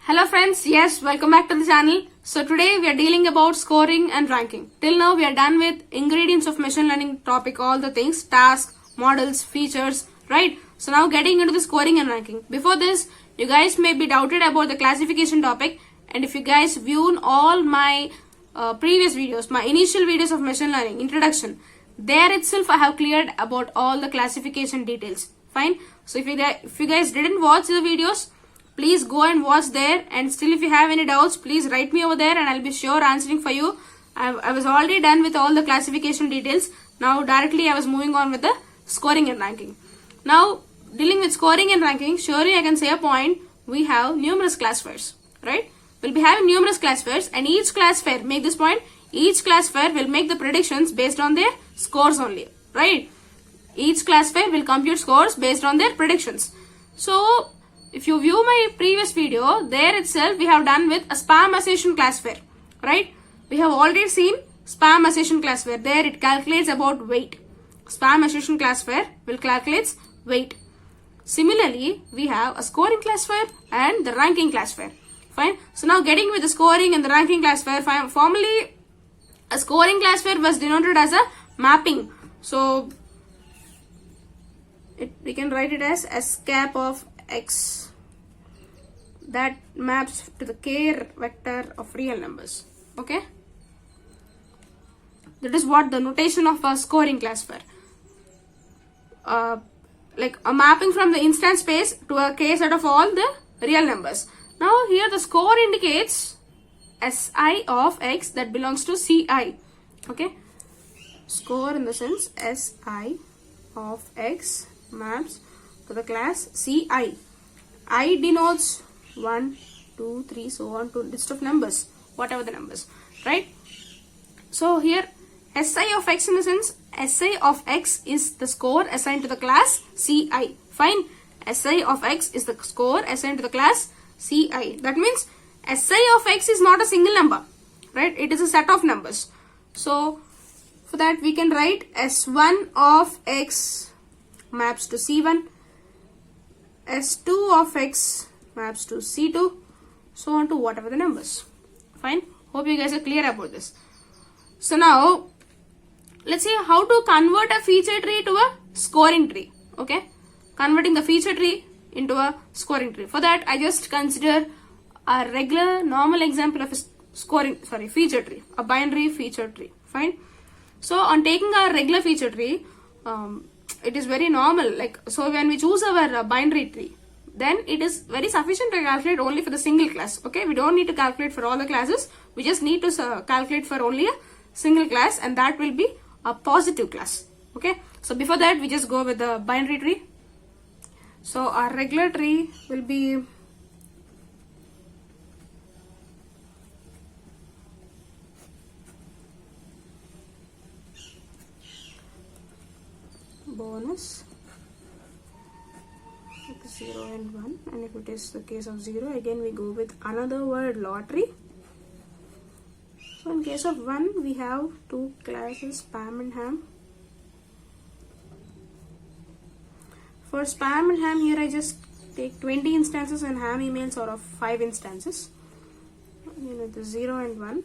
Hello friends, yes, welcome back to the channel. So today we are dealing about scoring and ranking. Till now we are done with ingredients of machine learning topic, all the things, tasks, models, features, right? So now getting into the scoring and ranking. Before this, you guys may be doubted about the classification topic, and if you guys viewed all my previous videos, my initial videos of machine learning, introduction, there itself I have cleared about all the classification details. Fine. So if you guys didn't watch the videos, please go and watch there, and still if you have any doubts, please write me over there and I'll be sure answering for you. I was already done with all the classification details. Now directly I was moving on with the scoring and ranking. Now dealing with scoring and ranking, surely I can say a point, we have numerous classifiers, right? We'll be having numerous classifiers, and each classifier, make this point, each classifier will make the predictions based on their scores only, right? Each classifier will compute scores based on their predictions. So if you view my previous video, there itself we have done with a spam assertion classifier, right? We have already seen spam assertion classifier. There it calculates about weight. Spam assertion classifier will calculate weight. Similarly, we have a scoring classifier and the ranking classifier. Fine. So now getting with the scoring and the ranking classifier, formerly a scoring classifier was denoted as a mapping. So we can write it as S cap of X that maps to the k vector of real numbers. Okay, that is what the notation of a scoring classifier, like a mapping from the instance space to a k set of all the real numbers. Now here the score indicates Si of X that belongs to Ci. Okay, score in the sense Si of X maps to the class Ci. I denotes 1, 2, 3, so on to list of numbers, whatever the numbers, right? So here Si of X in the sense Si of X is the score assigned to the class Ci. Fine. Si of X is the score assigned to the class Ci. That means Si of X is not a single number, right? It is a set of numbers. So for that we can write S1 of X maps to C1, S2 of X maps to C2, so on to whatever the numbers. Fine. Hope you guys are clear about this. So now let's see how to convert a feature tree to a scoring tree. Okay, converting the feature tree into a scoring tree. For that I just consider a regular normal example of a feature tree, a binary feature tree. Fine. So on taking a regular feature tree, it is very normal, like, so when we choose our binary tree, then it is very sufficient to calculate only for the single class. Okay, we don't need to calculate for all the classes, we just need to calculate for only a single class, and that will be a positive class. Okay, so before that we just go with the binary tree. So our regular tree will be bonus with 0 and 1, and if it is the case of 0, again we go with another word, lottery. So in case of 1 we have two classes, spam and ham. For spam and ham, here I just take 20 instances and ham emails out of 5 instances, with the 0 and 1.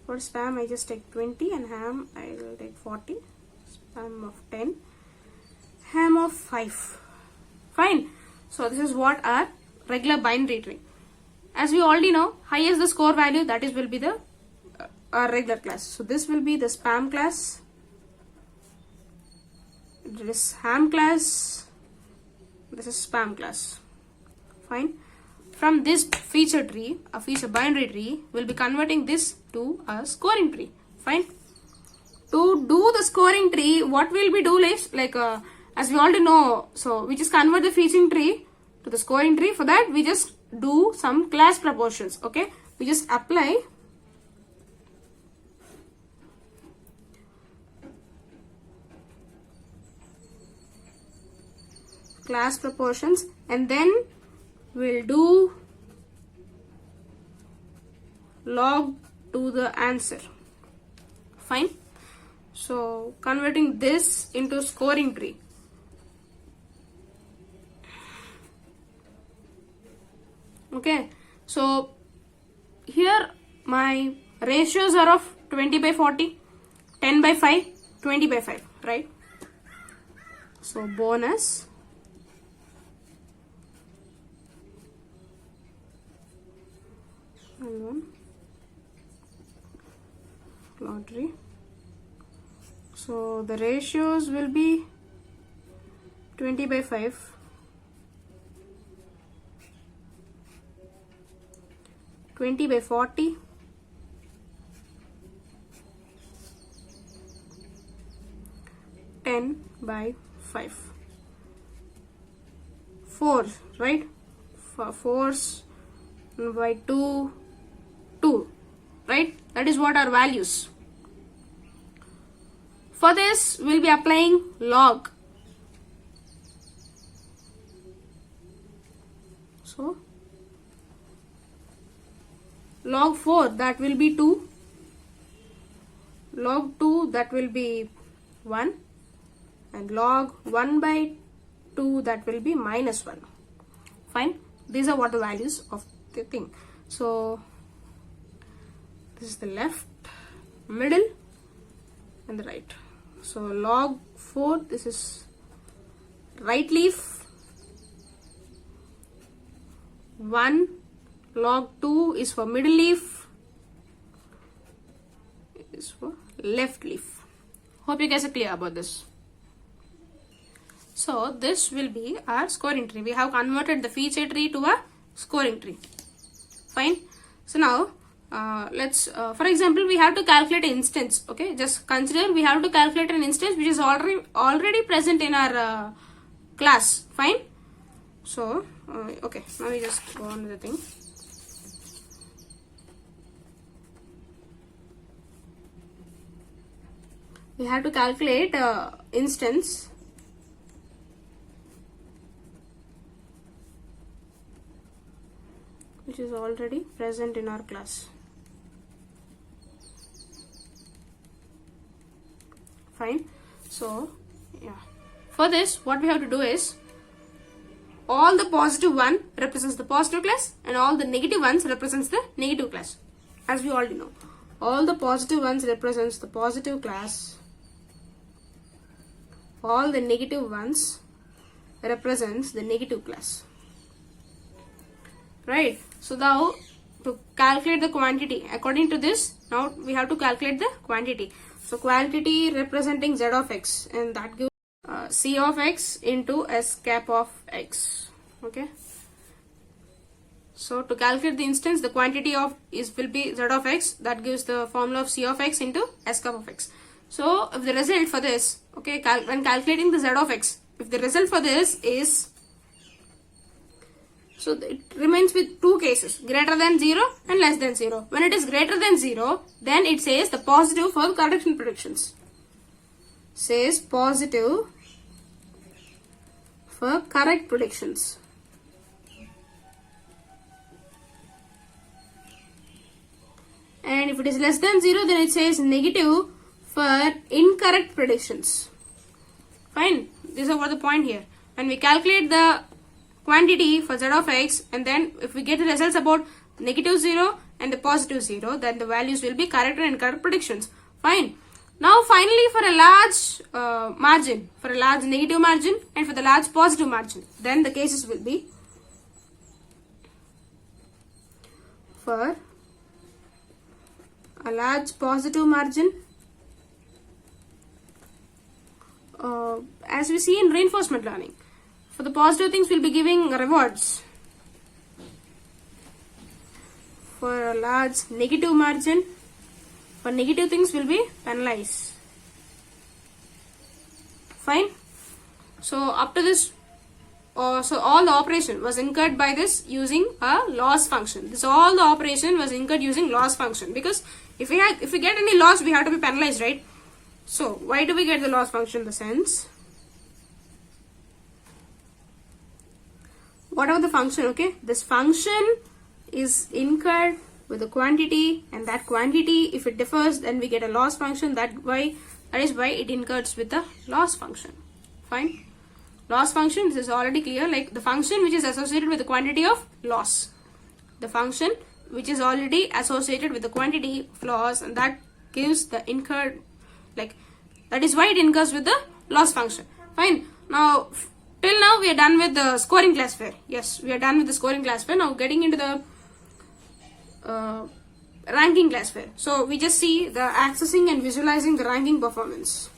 For spam I just take 20 and ham I will take 40, spam of 10, ham of 5. Fine. So this is what our regular binary tree. As we already know, highest the score value, that is will be the our regular class. So this will be the spam class, this ham class, this is spam class. Fine. From this feature tree, a feature binary tree, we'll be converting this to a scoring tree. Fine. To do the scoring tree, what will we do is, as we already know, so we just convert the feature tree to the scoring tree. For that we just do some class proportions. Okay, we just apply class proportions, and then we'll do log to the answer. Fine. So converting this into scoring tree. Okay, so here my ratios are of 20 by 40, 10 by 5, 20 by 5, right? So bonus and one lottery. So the ratios will be 20 by 5, 20 by 40, 10 by 5. 4, right? 4s by 2, 2, right? That is what our values. For this, we'll be applying log. So, log 4, that will be 2. Log 2, that will be 1. And log 1 by 2, that will be minus 1. Fine. These are what the values of the thing. So, this is the left, middle, and the right. So, log 4, this is right leaf. 1, log 2 is for middle leaf, is for left leaf. Hope you guys are clear about this. So this will be our scoring tree. We have converted the feature tree to a scoring tree. Fine. So now let's for example, we have to calculate an instance. Okay, just consider we have to calculate an instance which is already present in our class. Fine. So okay, now we just go on with the thing. We have to calculate instance which is already present in our class. Fine. So yeah, for this what we have to do is all the positive one represents the positive class and all the negative ones represents the negative class. As we already know, all the positive ones represents the positive class, all the negative ones represents the negative class, right? So now to calculate the quantity according to this, now we have to calculate the quantity. So quantity representing z of x, and that gives c of x into s cap of x. Okay, so to calculate the instance, the quantity of will be z of x, that gives the formula of c of x into s cap of x. So if the result for this, okay, when calculating the z of x, if the result for this is, so it remains with two cases, greater than 0 and less than 0. When it is greater than 0, then it says the positive for correction predictions. Says positive for correct predictions. And if it is less than 0, then it says negative for incorrect predictions. Fine. This is what the point here. When we calculate the quantity for z of x, and then if we get the results about negative 0 and the positive 0, then the values will be correct and incorrect predictions. Fine. Now finally for a large margin, for a large negative margin and for the large positive margin, then the cases will be for a large positive margin, as we see in reinforcement learning. For the positive things, we'll be giving rewards. For a large negative margin, for negative things will be penalized. Fine. So up to this, so all the operation was incurred by this using a loss function. This all the operation was incurred using loss function, because if we get any loss, we have to be penalized, right? So why do we get the loss function? The sense, whatever the function, okay, this function is incurred with the quantity, and that quantity, if it differs, then we get a loss function. That is why it incurs with the loss function. Fine. Loss function, this is already clear, like the function which is associated with the quantity of loss. the function which is already associated with the quantity of loss, and that gives the incurred, like that is why it incurs with the loss function. Fine. Now till now we are done with the scoring classifier. Yes, we are done with the scoring classifier. Now getting into the ranking classifier. So we just see the accessing and visualizing the ranking performance.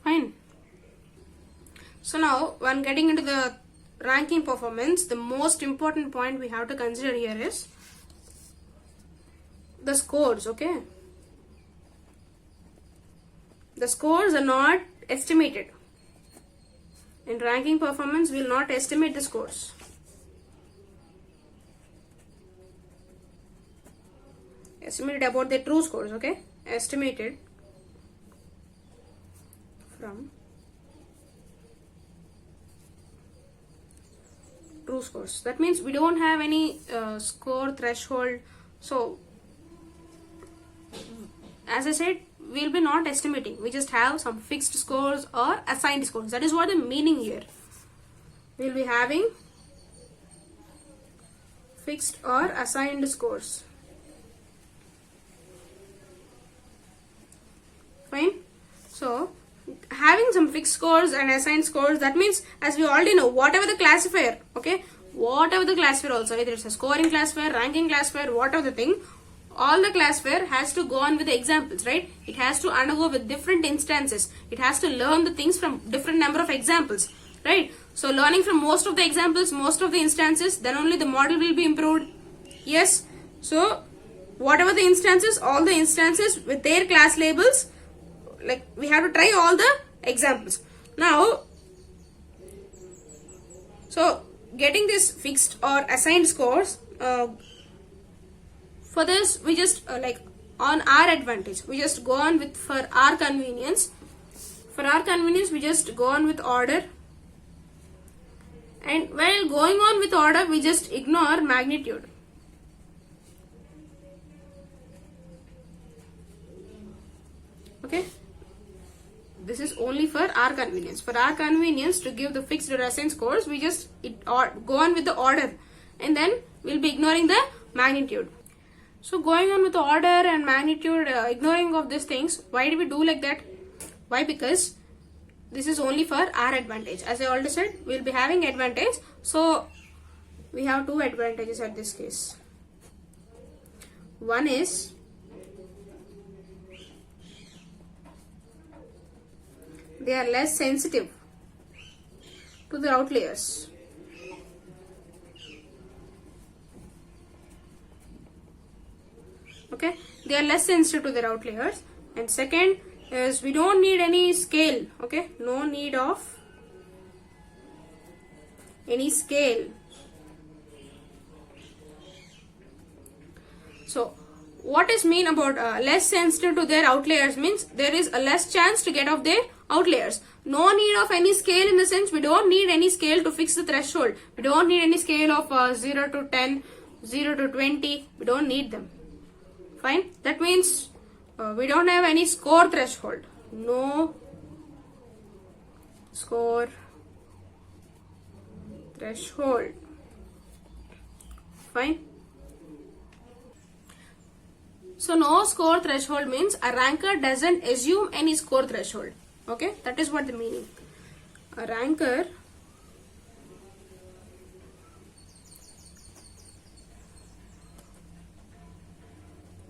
Fine. So now when getting into the ranking performance, the most important point we have to consider here is the scores. Okay, the scores are not estimated. In ranking performance, we will not estimate the scores. Estimated about the true scores. Okay, estimated from true scores. That means we don't have any score threshold. So as I said, we'll be not estimating. We just have some fixed scores or assigned scores. That is what the meaning here. We'll be having fixed or assigned scores. Fine. So having some fixed scores and assigned scores, that means, as we already know, whatever the classifier, okay, whatever the classifier also, either it's a scoring classifier, ranking classifier, whatever the thing, all the classifier has to go on with the examples, right? It has to undergo with different instances. It has to learn the things from different number of examples, right? So learning from most of the examples, most of the instances, then only the model will be improved. Yes. So whatever the instances, all the instances with their class labels, like we have to try all the examples. Now, so getting this fixed or assigned scores, for this we just like on our advantage, we just go on with, for our convenience, we just go on with order, and while going on with order we just ignore magnitude. Okay, this is only for our convenience. For our convenience, to give the fixed or assigned scores, we just go on with the order, and then we'll be ignoring the magnitude. So going on with the order and magnitude, ignoring of these things, why do we do like that? Why? Because this is only for our advantage. As I already said, we'll be having advantage. So we have two advantages at this case. One is they are less sensitive to the outliers. Okay, they are less sensitive to their outliers. And second is we don't need any scale. Okay, no need of any scale. So what is mean about less sensitive to their outliers means there is a less chance to get off their outliers. No need of any scale, in the sense we don't need any scale to fix the threshold. We don't need any scale of 0 to 10, 0 to 20. We don't need them. Fine. That means we don't have any score threshold. No score threshold. Fine. So no score threshold means a ranker doesn't assume any score threshold. Okay, that is what the meaning. A ranker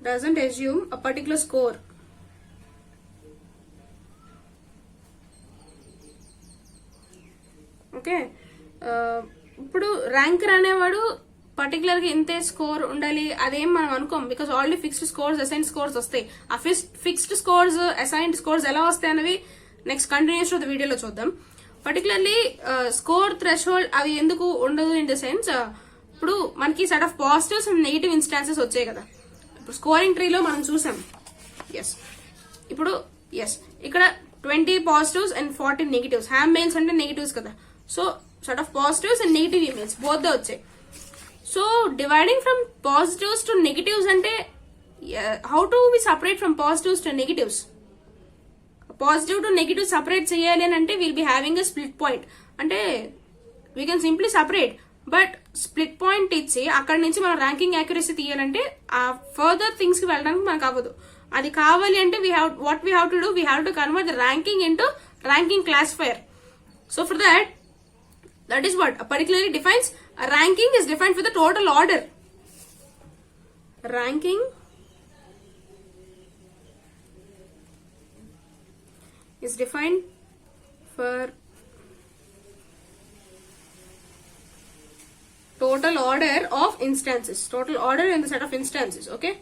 doesn't assume a particular score. Okay, ఇప్పుడు ranker అనేవాడు particular గా ఇంతే score ఉండాలి అదేం మనం అనుకోం, because already fixed scores assign scores వస్తాయి. ఆ ఫిక్స్డ్ స్కోర్స్ అసైన్డ్ స్కోర్స్ ఎలా వస్తాయి అనేవి నెక్స్ట్ కంటిన్యూస్ ఆఫ్ ద వీడియోలో చూద్దాం. పర్టికులర్లీ స్కోర్ థ్రెషోల్డ్ అవి ఎందుకు ఉండదు ఇన్ ద సెన్స్, ఇప్పుడు మనకి set of positives and negative instances వచ్చాయి కదా. ఇప్పుడు స్కోరింగ్ ట్రీలో మనం చూసాం. ఎస్, ఇప్పుడు ఎస్ ఇక్కడ 20 positives and 40 negatives. Ham mails అంటే నెగిటివ్స్ కదా. So set of positives and negative emails both the వచ్చాయి. So dividing from positives to negatives అంటే how do we separate from positives to negatives? Positive to negative separate చేయాలి అని అంటే will be having a split point. అంటే we can simply separate, but split point ఇచ్చి అక్కడ నుంచి మనం ranking accuracy తీయాలంటే ఆ ఫర్దర్ థింగ్స్ కి వెళ్ళడానికి మనకు అవ్వదు. అది కావాలి అంటే what we have to do, we have to convert the ranking into ranking classifier. So for that is what particularly defines a ranking is defined for the total order. Ranking is defined for total order of instances, total order in the set of instances. Okay,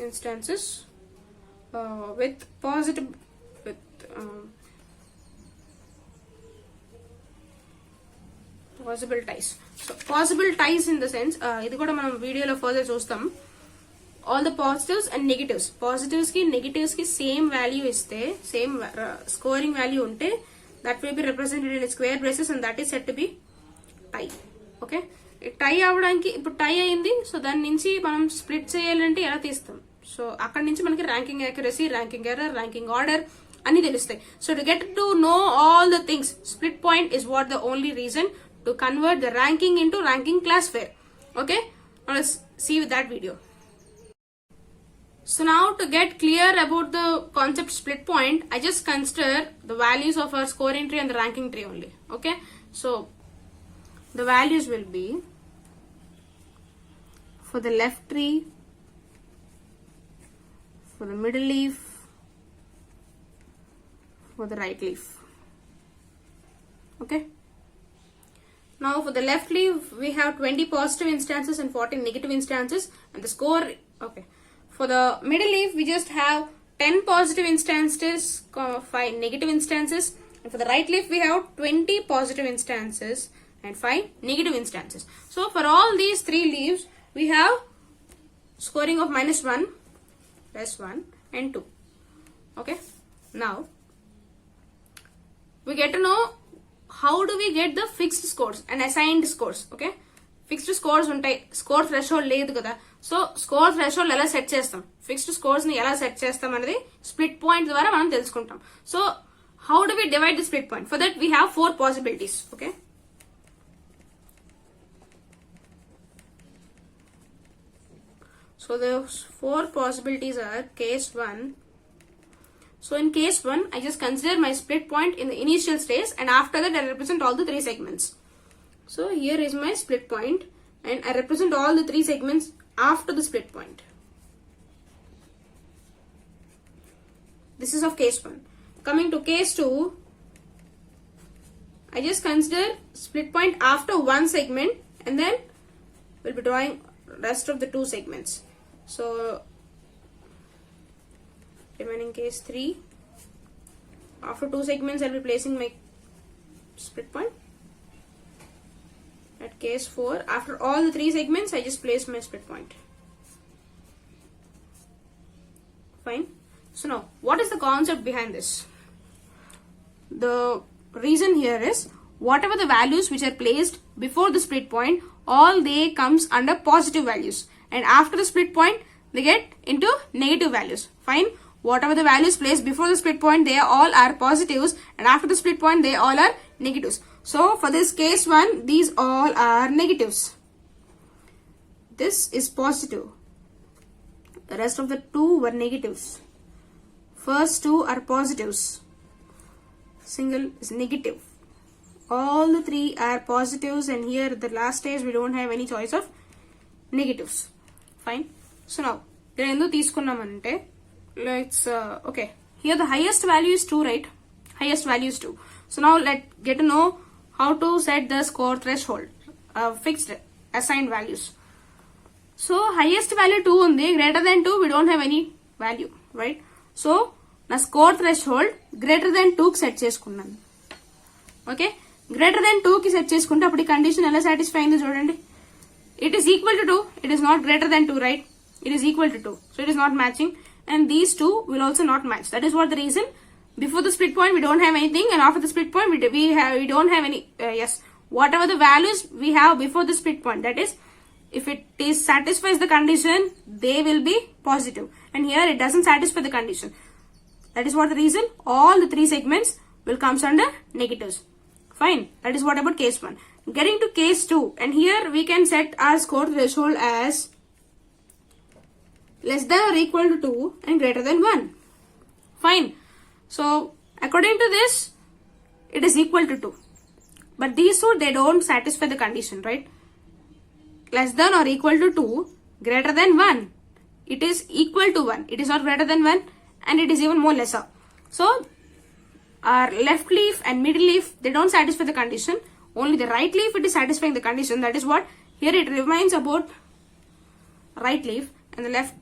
instances with positive possible ties. So possible ties in the sense ఇది కూడా మనం వీడియోలో further చూస్తాం. All the positives and negatives, positives కి negatives కి same value ఇస్తే, same scoring value ఉంటే that will be represented in square braces and that is set to be tie. Okay, tie అవడానికి ఇప్పుడు టై అయింది. సో దాని నుంచి మనం స్ప్లిట్ చేయాలంటే ఎలా తీస్తాం? సో అక్కడ నుంచి మనకి ranking accuracy, ranking error, ranking order అన్ని తెలుస్తాయి. So to get to know all the things, split point is what the only reason to convert the ranking into ranking classifier. Okay, now let's see with that video. So now to get clear about the concept split point, I just consider the values of our scoring tree and the ranking tree only. Okay, so the values will be for the left tree, for the middle leaf, for the right leaf. Okay, now for the left leaf we have 20 positive instances and 40 negative instances, and the score. Okay, for the middle leaf we just have 10 positive instances, 5 negative instances, and for the right leaf we have 20 positive instances and 5 negative instances. So for all these three leaves we have scoring of -1, +1 and 2. Okay, now we get to know how do we get the fixed scores and assigned scores. Okay, fixed scores ఉంటాయి, score threshold లేదు కదా. So score threshold ఎలా set చేస్తాం, fixed scores ని ఎలా set చేస్తాం అనేది split point ద్వారా మనం తెలుసుకుంటాం. So how do we divide the split point? For that we have 4 possibilities. Okay, so the 4 possibilities are case 1. So in case 1, I just consider my split point in the initial stage, and after that I represent all the 3 segments. So here is my split point and I represent all the 3 segments after the split point. This is of case 1. Coming to case 2, I just consider split point after 1 segment and then we'll be drawing rest of the 2 segments. So remaining case 3, after 2 segments I'll be placing my split point. At case 4, after all the 3 segments I just place my split point. Fine. So now what is the concept behind this? The reason here is whatever the values which are placed before the split point, all they comes under positive values, and after the split point they get into negative values. Fine. Whatever the values placed before the split point, they all are positives, and after the split point they all are negatives. So for this case 1, these all are negatives. This is positive. The rest of the 2 were negatives. First 2 are positives. Single is negative. All the 3 are positives, and here at the last stage we don't have any choice of negatives. Fine. So now endu teeskunnamante, let's okay, here the highest value is 2, right? Highest value is 2. So now let's get to know how to set the score threshold, fixed assigned values. So highest value 2 undi, greater than 2 we don't have any value, right? So na score threshold greater than 2 కి set చేసుకున్నాను. Okay, greater than 2 కి set చేసుకుంటే అప్పుడు ఈ condition ఎలా satisfy అయిందో చూడండి. It is equal to 2, it is not greater than 2, right? It is equal to 2, so it is not matching, and these 2 will also not match. That is what the reason before the split point we don't have anything, and after the split point we don't have any. Yes, whatever the values we have before the split point, that is, if it is satisfies the condition, they will be positive, and here it doesn't satisfy the condition. That is what the reason all the three segments will comes under negatives. Fine. That is what about case 1. Getting to case 2, and here we can set our score threshold as less than or equal to 2 and greater than 1. Fine. So according to this, it is equal to 2. But these two, they don't satisfy the condition, right? Less than or equal to 2, greater than 1. It is equal to 1. It is not greater than 1, and it is even more lesser. So our left leaf and middle leaf, they don't satisfy the condition. Only the right leaf, it is satisfying the condition. That is what here it remains about right leaf, and the left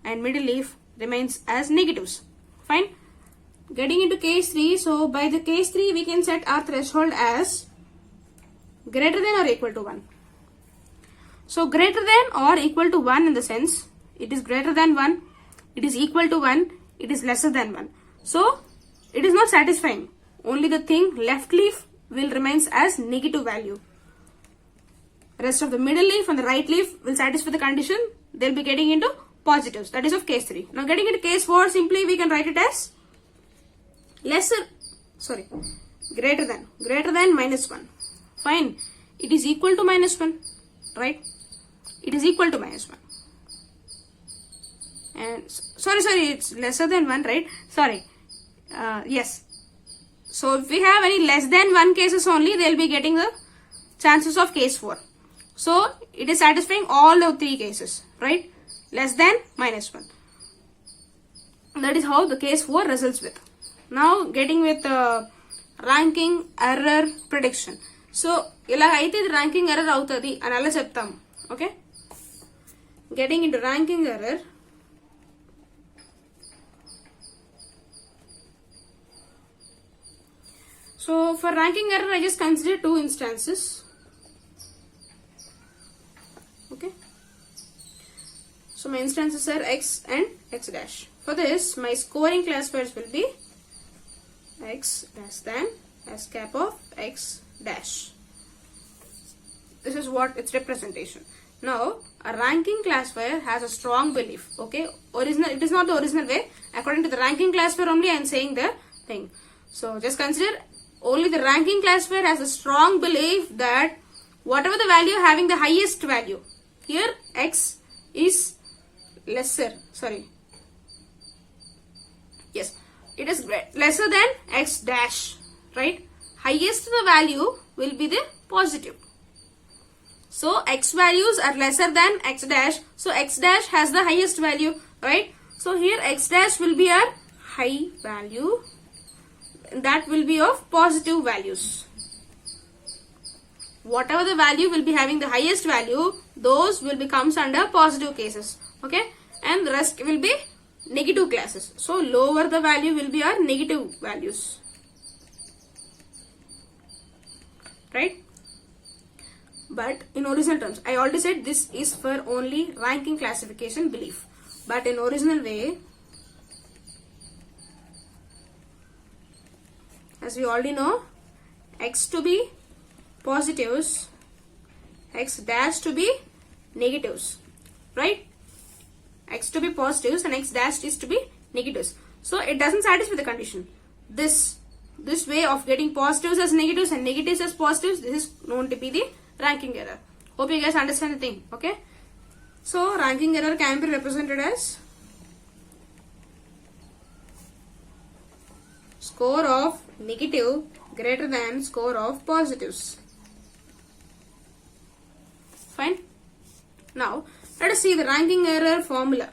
and middle leaf remains as negatives. Fine. Getting into case 3, so by the case 3 we can set our threshold as greater than or equal to 1. So greater than or equal to 1 in the sense, it is greater than 1, it is equal to 1, it is lesser than 1. So it is not satisfying. Only the thing left leaf will remains as negative value. Rest of the middle leaf and the right leaf will satisfy the condition. They'll be getting into positives. That is of case 3. Now getting into case 4, simply we can write it as greater than minus 1. Fine. It is equal to minus 1, right? It is equal to minus 1. And it's lesser than 1, right? Yes. So if we have any less than 1 cases only, they'll be getting the chances of case 4. So it is satisfying all the 3 cases, right? Less than minus 1. That is how the case 4 results with. Now getting with ranking error prediction. So ఇలా అయితే ఇది ranking error అవుతది అని అలా చెప్తాం. Okay? Getting into ranking error. So for ranking error, I just consider 2 instances. Okay. So my instances are x and x dash. For this, my scoring classifiers will be x less than s cap of x dash. This is what its representation. Now, a ranking classifier has a strong belief. Okay, it is not the original way. According to the ranking classifier only, I am saying the thing. So just consider only the ranking classifier has a strong belief that whatever the value having the highest value, here x is lesser. Yes, it is lesser than x dash, right? Highest the value will be the positive. So x values are lesser than x dash. So x dash has the highest value, right? So here x dash will be a high value. That will be of positive values. Whatever the value will be having the highest value, those will becomes under positive cases. Okay, and the rest will be negative classes. So lower the value will be our negative values, right? But in original terms, I already said this is for only ranking classification belief. But in original way, as we already know, x to be positives, x dash to be negatives, right? X to be positives and x dash is to be negatives. So it doesn't satisfy the condition. This way of getting positives as negatives and negatives as positives, this is known to be the ranking error. Hope you guys understand the thing. Okay. So ranking error can be represented as score of negative greater than score of positives. Fine. Now let us see the ranking error formula.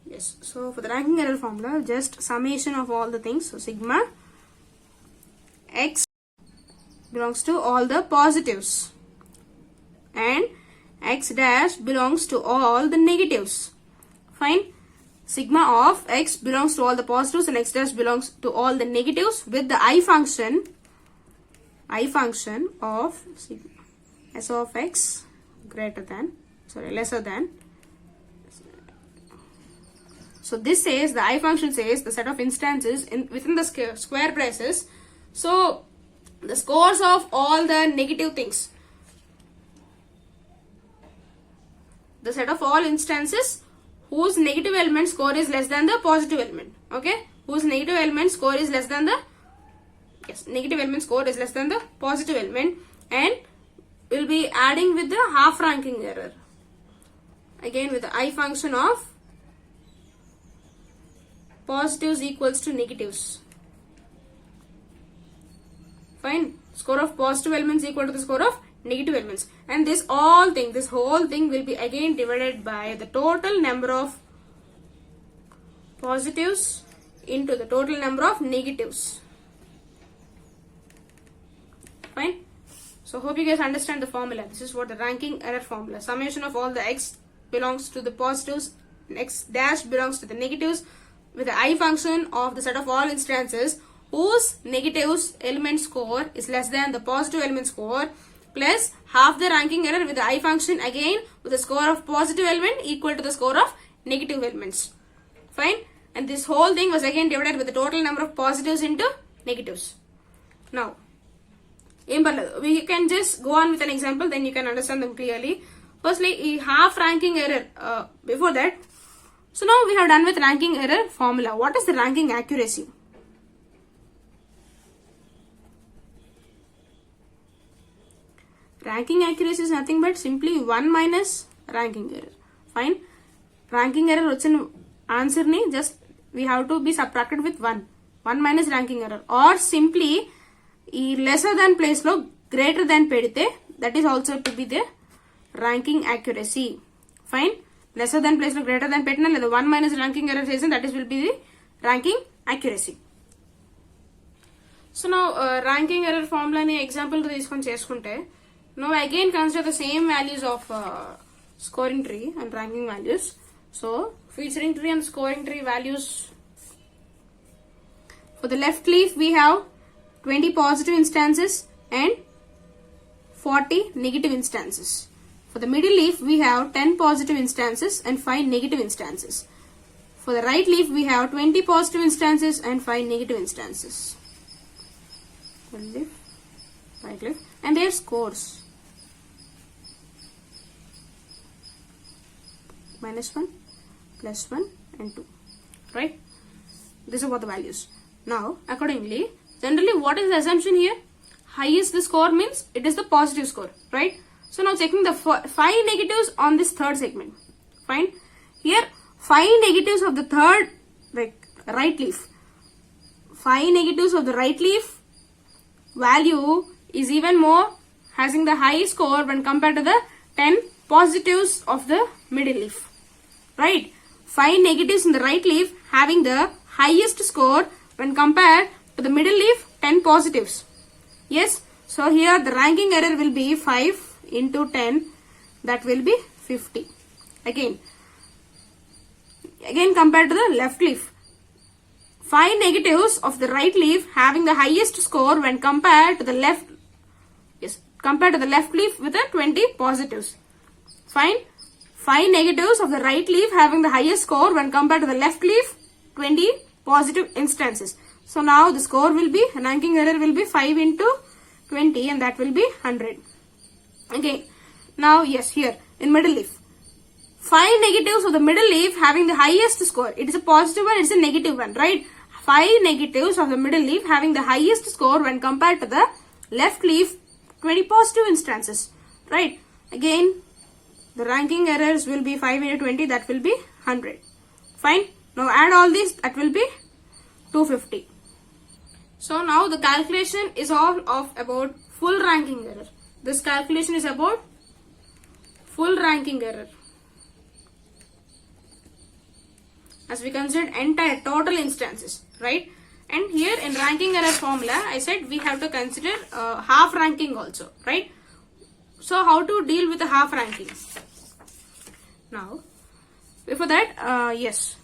Yes, so for the ranking error formula, just summation of all the things. So sigma x belongs to all the positives and x dash belongs to all the negatives. Fine. Sigma of x belongs to all the positives and x dash belongs to all the negatives with the I function of sigma s of x lesser than. So this says, the I function says the set of instances within the square braces. So the scores of all the negative things, the set of all instances whose negative element score is less than the positive element. Okay, whose negative element score is less than the, negative element score is less than the positive element, and we'll be adding with the half ranking error. Again, with the I function of positives equals to negatives. Fine. Score of positive elements equal to the score of negative elements. And this whole thing will be again divided by the total number of positives into the total number of negatives. Fine. So hope you guys understand the formula. This is what the ranking error formula. Summation of all the x belongs to the positives, x dash belongs to the negatives, with the I function of the set of all instances whose negatives element score is less than the positive element score, plus half the ranking error with the I function again with the score of positive element equal to the score of negative elements. Fine. And this whole thing was again divided with the total number of positives into negatives. Now, we can just go on with an example, then you can understand them clearly. Firstly, half ranking error. Before that, so now we have done with ranking error formula. What is the ranking accuracy? Ranking accuracy is nothing but simply 1 minus ranking error. Fine. Ranking error వచ్చిన answer ni just we have to be subtracted with 1. 1 minus ranking error. Or simply lesser than place lo greater than pedite, that is also to be the ranking accuracy. Fine. Lesser than place lo greater than petna లేదా 1 minus ranking error చేసిన, that is will be the ranking accuracy. So now ranking error formula ni example to తీసుకొని చేసుకుంటే, now again consider the same values of scoring tree and ranking values. So featuring tree and scoring tree values. For the left leaf we have 20 positive instances and 40 negative instances. For the middle leaf we have 10 positive instances and 5 negative instances. For the right leaf we have 20 positive instances and 5 negative instances. Left leaf, right leaf, and their scores. -1, +1 and 2. Right? This is what the values. Now, accordingly, generally what is the assumption here? Highest the score means it is the positive score. Right? So now checking the 5 negatives on this third segment. Fine. Here 5 negatives of the third, like right leaf. 5 negatives of the right leaf value is even more, having the high score when compared to the 10 positives of the middle leaf. Right? 5 negatives in the right leaf having the highest score when compared to the middle leaf 10 positives. Yes. So here the ranking error will be 5 into 10, that will be 50. Again compared to the left leaf, 5 negatives of the right leaf having the highest score when compared to the left, compared to the left leaf with the 20 positives. Fine. 5 negatives of the right leaf having the highest score when compared to the left leaf 20 positive instances. So now the score will be, ranking error will be 5 into 20, and that will be 100. Okay. Now yes, here in middle leaf, 5 negatives of the middle leaf having the highest score. It is a positive one, it is a negative one, right? 5 negatives of the middle leaf having the highest score when compared to the left leaf 20 positive instances, right? Again, the ranking errors will be 5 into 20, that will be 100. Fine. Now add all these, that will be 250. So now the calculation is all of about full ranking error. This calculation is about full ranking error, as we considered entire total instances, right? And here in ranking error formula, I said we have to consider half ranking also, right? So how to deal with the half ranking? Now, before that, yes.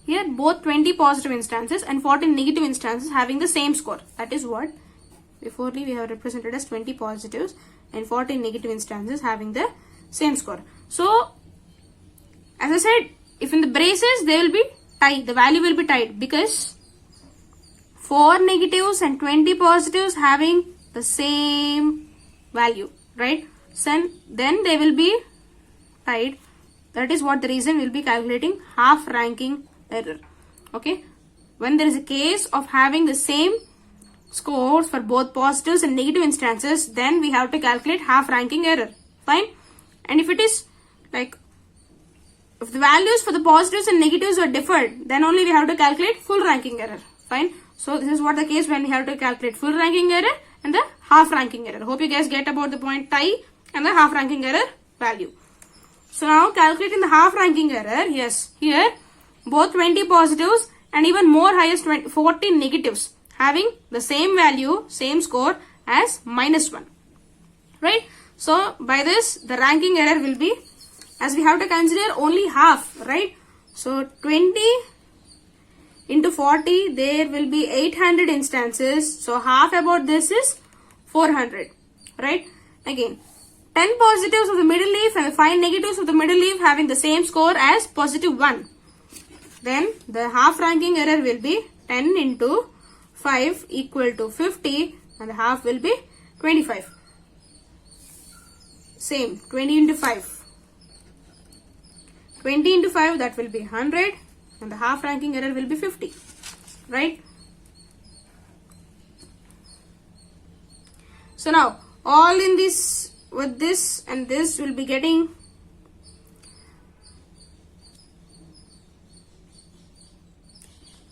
Here both 20 positive instances and 40 negative instances having the same score. That is what beforely we have represented as 20 positives and 14 negative instances having the same score. So, as I said, if in the braces they will be tied, the value will be tied because 4 negatives and 20 positives having the same value, right? So then they will be tied. That is what the reason we'll be calculating half ranking error. Okay, when there is a case of having the same scores for both positives and negative instances, then we have to calculate half ranking error. Fine. And if it is like, if the values for the positives and negatives were differed, then only we have to calculate full ranking error. Fine. So this is what the case when we have to calculate full ranking error and the half ranking error. Hope you guys get about the point tie and the half ranking error value. So now calculating the half ranking error, yes, here both 20 positives and even more highest 14 negatives having the same value, same score as -1, right? So by this the ranking error will be, as we have to consider only half, right? So 20 into 40, there will be 800 instances. So half about this is 400, right? Again, 10 positives of the middle leaf and 5 negatives of the middle leaf having the same score as +1. Then the half ranking error will be 10 into 5 equal to 50 and the half will be 25. Same, 20 into 5. 20 into 5, that will be 100 and the half ranking error will be 50, right? So now all in this, with this and this will be getting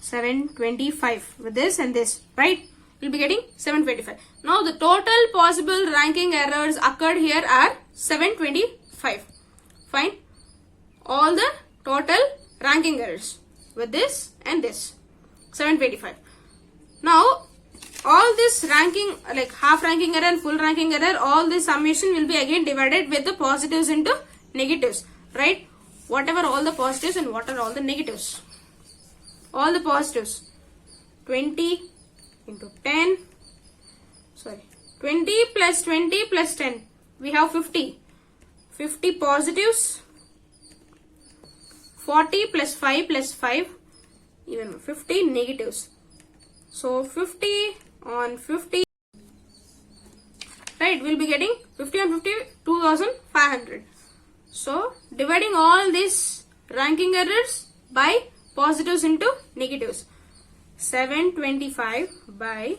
725 with this and this, right? We'll be getting 725. Now the total possible ranking errors occurred here are 725. Fine. All the total ranking errors with this and this 725. Now all this ranking, like half ranking error and full ranking error, all this summation will be again divided with the positives into negatives, right? Whatever all the positives and what are all the negatives. All the positives, 20 into 10, 20 plus 20 plus 10, we have 50. 50 positives, 40 plus 5 plus 5, even 50 negatives. So 50 on 50, right, we'll be getting 50 on 50, 2500. So dividing all these ranking errors by positives into negatives, 725 by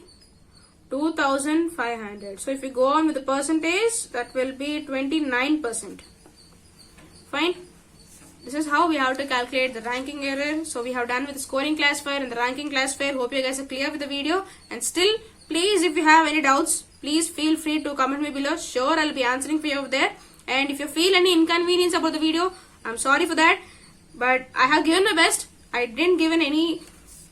2500. So if we go on with the percentage, that will be 29%. Fine. This is how we have to calculate the ranking error. So we have done with the scoring classifier and the ranking classifier. Hope you guys are clear with the video. And still, please, if you have any doubts, please feel free to comment me below. Sure, I'll be answering for you over there. And if you feel any inconvenience about the video, I'm sorry for that. But I have given my best. I didn't given any,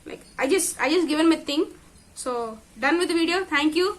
like, I just given my thing. So done with the video. Thank you.